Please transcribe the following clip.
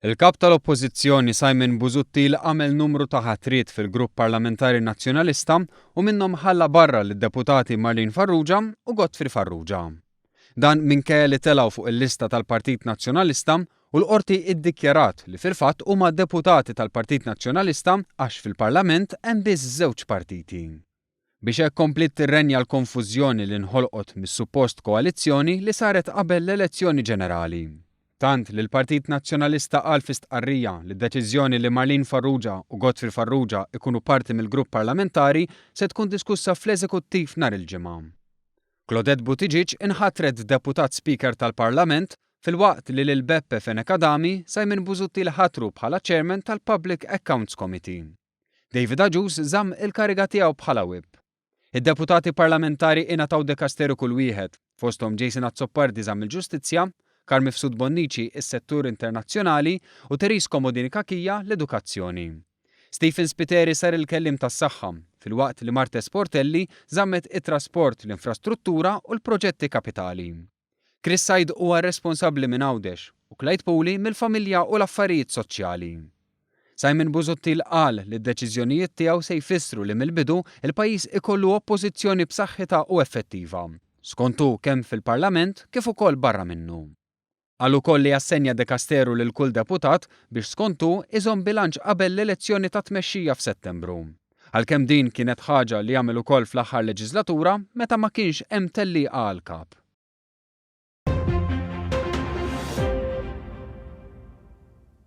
Il-kap tal-Oppożizzjoni Simon Busuttil għamel numru ta' ħatriet fil-Grupp Parlamentari Nazzjonalista u minnhom ħalla barra lid-deputati Marlin Farrugia u Godfrey Farrugia. Dan minkejja li telgħu fuq il-lista tal-Partit Nazzjonalista u l-qorti iddikjarat li fil-fatt huma deputati tal-Partit Nazzjonalista għax fil-Parlament hemm biss żewġ partiti. Biex hekk komplit tirrenja l-konfużjoni li nħolqot mis-suppost koalizzjoni li saret qabel l-elezzjoni ġenerali. Tant li l-Partit Nazzjonalista qal fi stqarrija li d-deċiżjoni li Marlin Farrugia u Godfrey Farrugia ikunu parti mill-grupp parlamentari se tkun diskussa fl-eżekuttiv nhar il-ġimgħa. Claudette Buttigieg inħatret deputat Speaker tal-Parlament filwaqt li lil Beppe Fenekadami Simon Busuttil ħatru bħala Chairman tal-Public Accounts Committee. David Agius żamm il-kariga tiegħu bħala Whip. Id-deputati parlamentari ingħataw dekasteru kull wieħed, fosthom Jason Azzopardi żamm il-Ġustizzja, Carmi Fsud Bonnici is-settur internazzjonali u Therese Comodini Kakija l-edukazzjoni. Stephen Spiteri sar il-kellim tas-saħħa filwaqt li Marta Sportelli żammet it-trasport, l-infrastruttura u l-proġetti kapitali. Chris Said huwa responsabbli minn Għawdex u Clyde Pawley mill-familja u l-affarijiet soċjali. Simon Busuttil qal li d-deċiżjonijiet tiegħu se jfissru li mill-bidu il-pajjiż ikollu oppożizzjoni b'saħħitha u effettiva, skontu kemm fil-Parlament kif ukoll barra minnu. Qal ukoll li jassenja dekasteru lil kull deputat biex skontu iżomm bilanċ qabel l-elezzjoni ta' tmexxija f'Settembru. Għalkemm din kienet ħaġa li jagħmel ukoll fl-aħħar leġislatura meta ma kienx hemm tellieqa għall-kap.